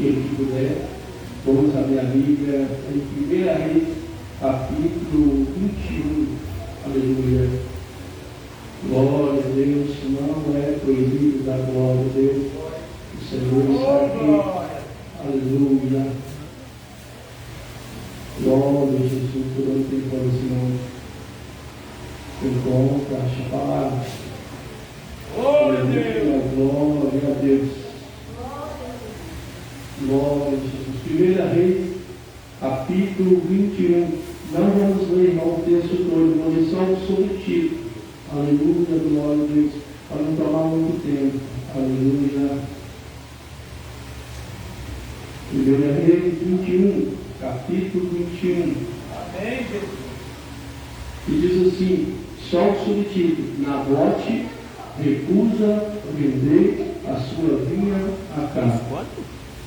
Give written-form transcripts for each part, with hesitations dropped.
aquele que puder, vamos abrir a Bíblia em 1 Reis, capítulo 21. Aleluia. Glória a Deus, não é proibido da glória a Deus. O Senhor está aqui. Aleluia. Glória a Jesus, por onde tem conhecimento. Encontra, acha a palavra. Glória a Deus. Glória a Deus. Glória a Jesus. 1 Reis, capítulo 21. Não vamos ler, irmão, o texto todo, vamos ler só o subtítulo. Aleluia, glória a Deus. Para não tomar muito tempo. Aleluia. 1 Reis 21, capítulo 21. Amém, Jesus. E diz assim, só o subtítulo: Nabote recusa vender a sua vinha a Acabe.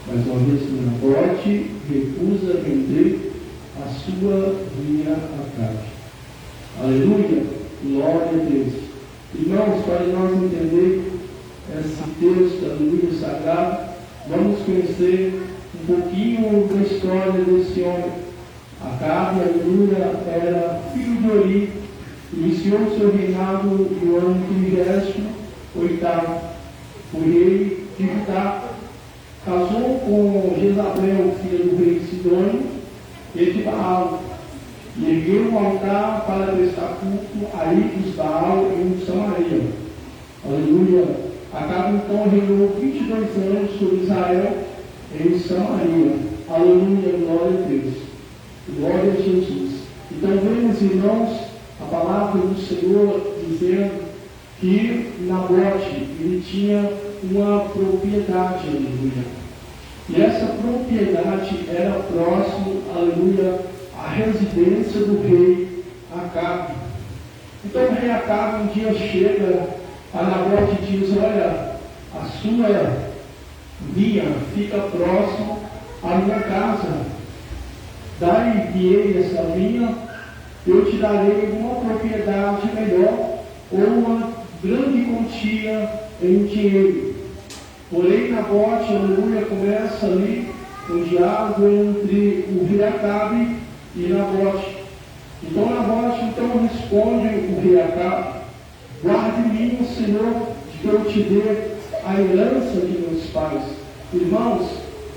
Mais uma vez, Nabote recusa vender a sua vinha a Acabe. Aleluia, glória a Deus. Irmãos, para nós entender esse texto, aleluia, sagrado, vamos conhecer um pouquinho da história desse homem. Acabe, aleluia, era filho de Ori, iniciou seu reinado no ano 38º, o rei de Judá. Casou com Jezabel, filha do rei Sidônio, e de Baal, e ergueu um altar para prestar culto a ídolos Baal em Samaria. Aleluia. Acabe então reinou 22 anos sobre Israel em Samaria. Aleluia, glória a Deus. Glória a Jesus. Então vemos, irmãos, a palavra do Senhor dizendo que Nabote, ele tinha uma propriedade, aleluia. E essa propriedade era próximo, aleluia, à residência do rei Acabe. Então o rei Acabe um dia chega a Nabote e diz: olha, a sua vinha fica próximo à minha casa. Dai-me essa vinha, eu te darei uma propriedade melhor ou uma grande quantia em dinheiro. Porém, Nabote, aleluia, começa ali um diálogo entre o rei Acabe e Nabote. Então Nabote responde o rei Acabe: guarde de mim, o Senhor, de que eu te dê a herança de meus pais. Irmãos,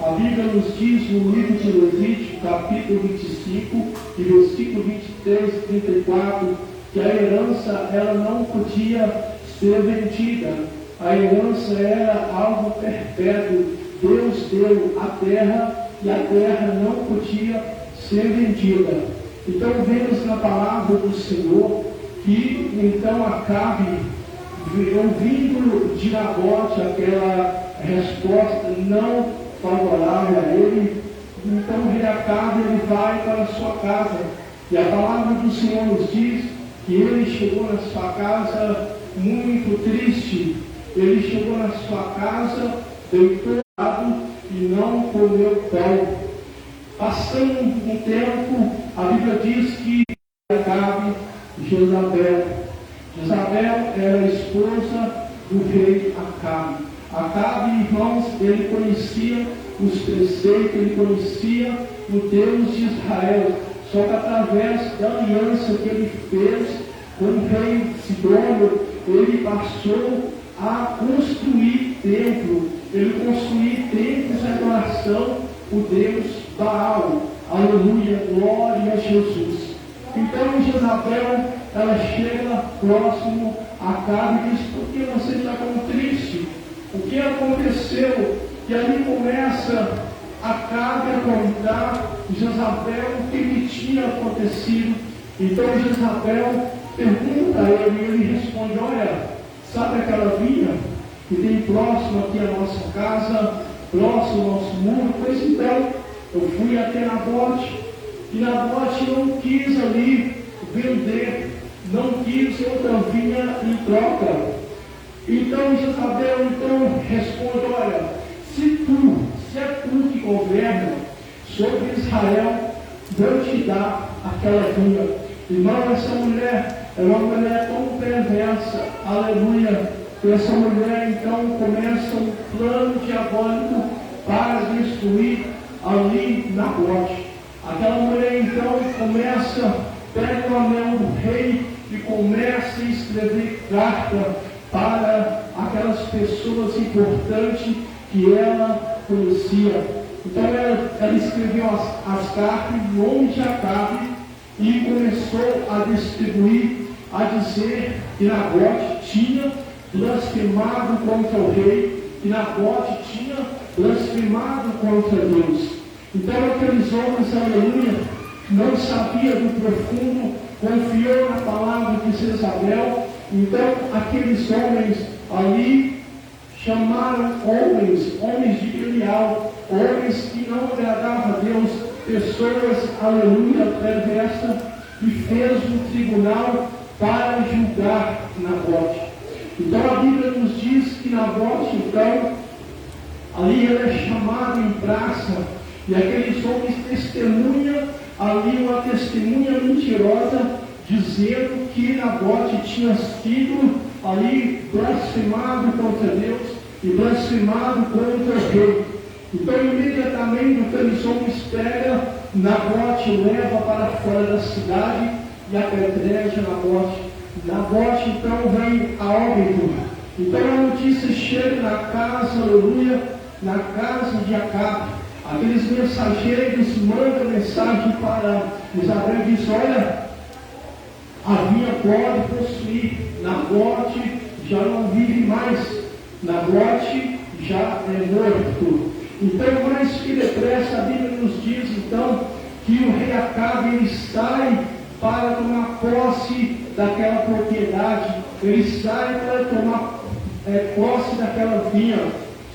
a Bíblia nos diz no livro de Levítico, capítulo 25, e versículo 23 e 34, que a herança ela não podia ser vendida. A herança era algo perpétuo. Deus deu a terra e a terra não podia ser vendida. Então vemos na palavra do Senhor que então Acabe, ouvindo de Nabote aquela resposta não favorável a ele, então o rei Acabe ele vai para a sua casa. E a palavra do Senhor nos diz que ele chegou na sua casa muito triste. Ele chegou na sua casa deitado e não comeu pão. Passando um tempo, a Bíblia diz que Acabe, Jezabel era a esposa do rei Acabe. Acabe, irmãos, ele conhecia os preceitos, ele conhecia o Deus de Israel. Só que através da aliança que ele fez com o rei Sidônio, ele passou a construir templo. Ele construiu templos de adoração o Deus Baal. Aleluia, glória a Jesus. Então Jezabel, ela chega próximo a Acabe e diz: por que você está tão triste? O que aconteceu? E ali começa Acabe a contar Jezabel o que lhe tinha acontecido. Então Jezabel pergunta a ele, e ele responde: olha, sabe aquela vinha que tem próximo aqui a nossa casa, próximo ao nosso muro? Pois então, eu fui até Nabote, e Nabote não quis ali vender, não quis outra vinha em troca. Então Jezabel responde: olha, se é tu que governa sobre Israel, vou te dar aquela vinha. Irmão, essa mulher é uma mulher tão perversa, aleluia. E essa mulher então começa um plano diabólico para destruir ali Nabote. Aquela mulher então pega o anel do rei e começa a escrever carta para aquelas pessoas importantes que ela conhecia. Então ela escreveu as cartas em nome de Acabe e começou a distribuir, a dizer que Nabote tinha blasfemado contra o rei, que Nabote tinha blasfemado contra Deus. Então aqueles homens, aleluia, não sabia do profundo, confiou na palavra de Jezabel. Então aqueles homens ali chamaram homens de Belial, homens que não agradavam a Deus, pessoas, aleluia, perversas, e fez um tribunal para julgar Nabote. Então a Bíblia nos diz que Nabote, então, ali ele é chamado em praça, e aqueles homens testemunham ali uma testemunha mentirosa, dizendo que Nabote tinha sido ali blasfemado contra Deus e blasfemado contra o rei. Então imediatamente aqueles homens pegam Nabote, leva para fora da cidade e apedreja Nabote. Nabote então vem a óbito. Então a notícia chega na casa, aleluia, na casa de Acabe. Aqueles mensageiros mandam mensagem para Isabel e diz: olha, a vinha pode possuir, Nabote já não vive mais, Nabote já é morto. Então, mais que depressa, a Bíblia nos diz então que o rei Acabe ele sai para tomar posse daquela propriedade, ele sai para tomar posse daquela vinha.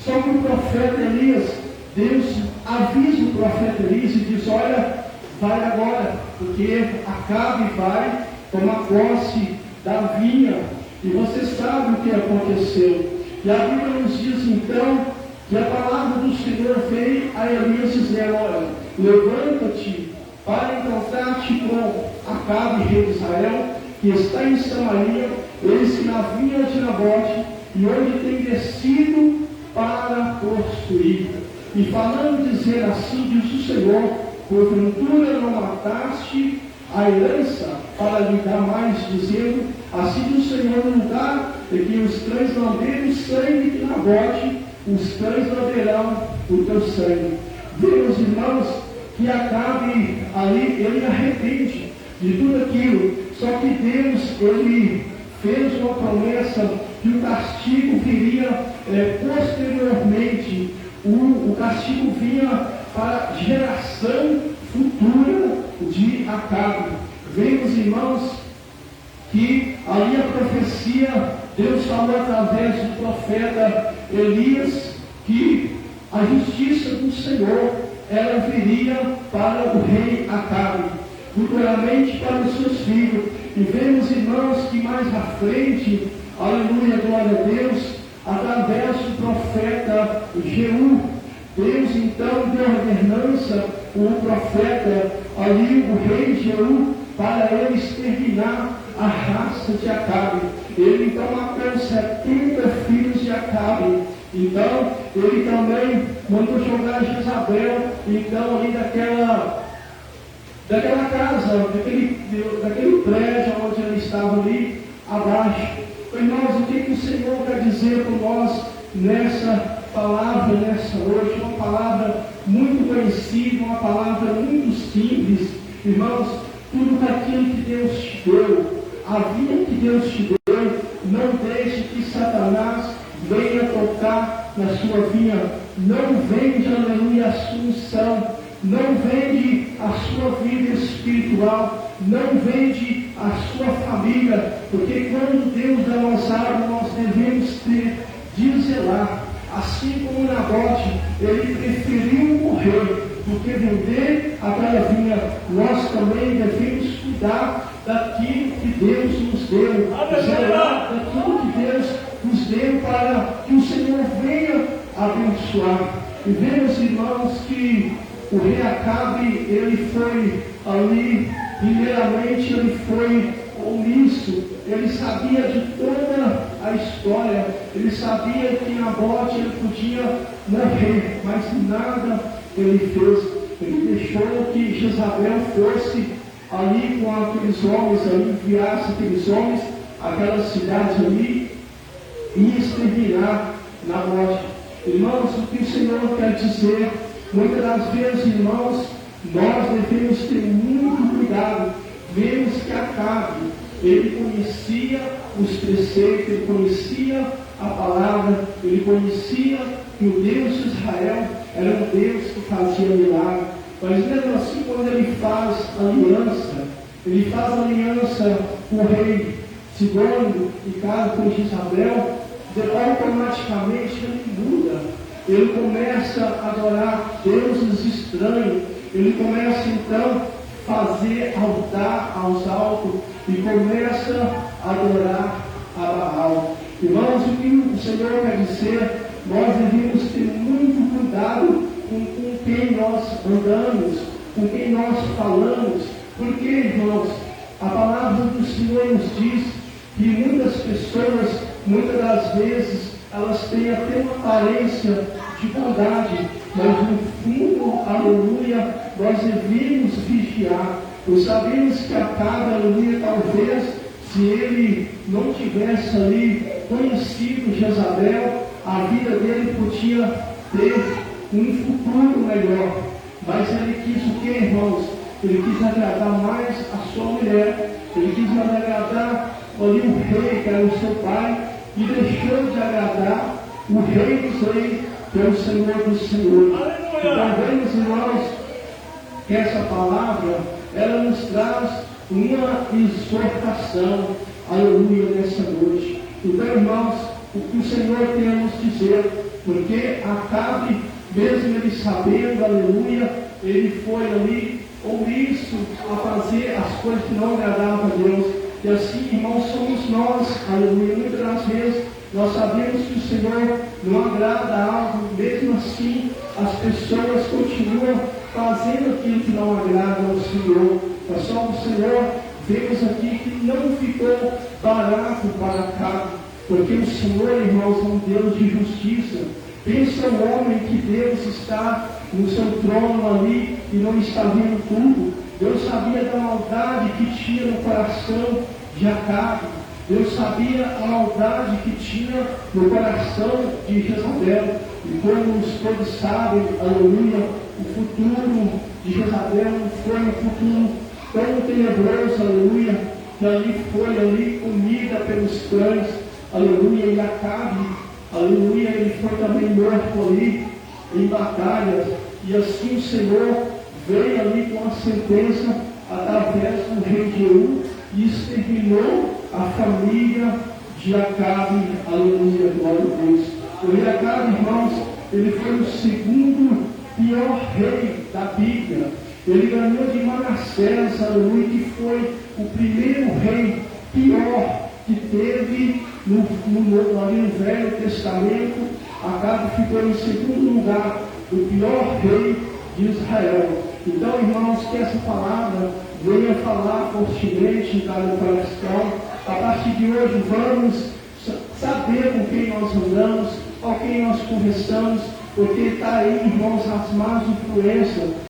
Só que o profeta Elias, Deus avisa o profeta Elias e diz: olha, vai agora, porque Acabe vai tomar posse da vinha. E você sabe o que aconteceu. E a Bíblia nos diz então que a palavra do Senhor veio a Elias dizendo: olha, levanta-te para encontrar-te com Acabe, rei de Israel, que está em Samaria, eis na vinha de Nabote, e onde tem descido para possuir. E falando, dizer assim, diz o Senhor: porventura não mataste a herança para lhe dar mais, dizendo: assim diz o Senhor, no lugar em que os cães lamberem o sangue de Nabote, os cães lamberão o teu sangue. Vemos, irmãos, que Acabe ali, ele arrepende de tudo aquilo. Só que Deus, ele fez uma promessa que o castigo viria posteriormente. O castigo vinha para a geração futura de Acabe. Vemos, irmãos, que ali a profecia, Deus falou através do profeta Elias, que a justiça do Senhor, ela viria para o rei Acabe, futuramente para os seus filhos. E vemos, irmãos, que mais à frente, aleluia, glória a Deus, através do profeta Jeú, Deus então deu ordenança, o profeta ali, o rei Jeú, para ele exterminar a raça de Acabe. Ele então matou 70 filhos de Acabe. Então ele também mandou jogar Jezabel, então ali daquela casa, daquele prédio onde ele estava ali abaixo. Irmãos, o que o Senhor quer dizer para nós nessa palavra, nessa noite? Uma palavra muito conhecida, uma palavra muito simples. Irmãos, tudo aquilo que Deus te deu, a vida que Deus te deu, não deixe que Satanás venha tocar na sua vida. Não vende, aleluia, a sua unção, não vende a sua vida espiritual, não vende a sua família, porque quando Deus dá nós água, nós devemos ter de zelar. Assim como Nabote, ele preferiu morrer do que vender aquela vinha. Nós também devemos cuidar daquilo que Deus nos deu, zelar daquilo que Deus nos deu, para que o Senhor venha abençoar. E vemos, irmãos, que o rei Acabe, ele foi ali, primeiramente ele foi omisso, ele sabia de toda a história. Ele sabia que Nabote ele podia morrer, mas nada ele fez. Ele deixou que Jezabel fosse ali com aqueles homens, ali, enviasse aqueles homens, aquelas cidades ali, e exterminar Nabote. Irmãos, o que o Senhor quer dizer, muitas das vezes, irmãos, nós devemos ter muito cuidado. Vemos que Acabe, ele conhecia os preceitos, ele conhecia a palavra, ele conhecia que o Deus de Israel era um Deus que fazia milagre. Mas mesmo assim, quando ele faz aliança com o rei Sidônio e casa com Jezabel, automaticamente ele muda. Ele começa a adorar deuses estranhos. Ele começa então a fazer altar aos altos e começa a adorar a Baal. Irmãos, o que o Senhor quer dizer? Nós devemos ter muito cuidado com quem nós andamos, com quem nós falamos. Porque, irmãos, a palavra do Senhor nos diz que muitas pessoas, muitas das vezes, elas têm até uma aparência de bondade, mas no fundo, aleluia, nós devemos vigiar. Nós sabemos que Acabe, aleluia, talvez, se ele não tivesse ali conhecido Jezabel, a vida dele podia ter um futuro melhor. Mas ele quis o que, irmãos? Ele quis agradar mais a sua mulher. Ele quis agradar ali o rei, que era o seu pai, e deixou de agradar o rei dos reis, que é o Senhor dos senhores. Então vemos, irmãos, que essa palavra, ela nos traz uma exortação, aleluia, nessa noite. Então, irmãos, o que o Senhor tem a nos dizer, porque Acabe, mesmo ele sabendo, aleluia, ele foi ali omisso a fazer as coisas que não agradavam a Deus. E assim, irmãos, somos nós, aleluia. Muitas das vezes nós sabemos que o Senhor não agrada algo, mesmo assim as pessoas continuam fazendo aquilo que não agrada ao Senhor. Mas só o Senhor, vemos aqui que não ficou barato para Acabe, porque o Senhor, irmãos, é um Deus de justiça. Pensa o homem que Deus está no seu trono ali e não está vendo tudo. Deus sabia da maldade que tinha no coração de Acabe. Deus sabia a maldade que tinha no coração de Jezabel. E como todos sabem, aleluia, o futuro de Jezabel foi um futuro tão tenebroso, aleluia, que ali foi ali comida pelos cães, aleluia, e Acabe, aleluia, ele foi também morto ali em batalhas. E assim o Senhor veio ali com a sentença através do rei Jeú e exterminou a família de Acabe, aleluia, glória a Deus. O rei Acabe, irmãos, ele foi o segundo pior rei da Bíblia. Ele ganhou de Manassés, aleluia, que foi o primeiro rei pior que teve no Velho Testamento. Acabe ficou em segundo lugar, o pior rei de Israel. Então, irmãos, que essa palavra venha falar fortemente em cada coração. A partir de hoje, vamos saber com quem nós andamos, com quem nós conversamos, porque está aí, irmãos, as más influências,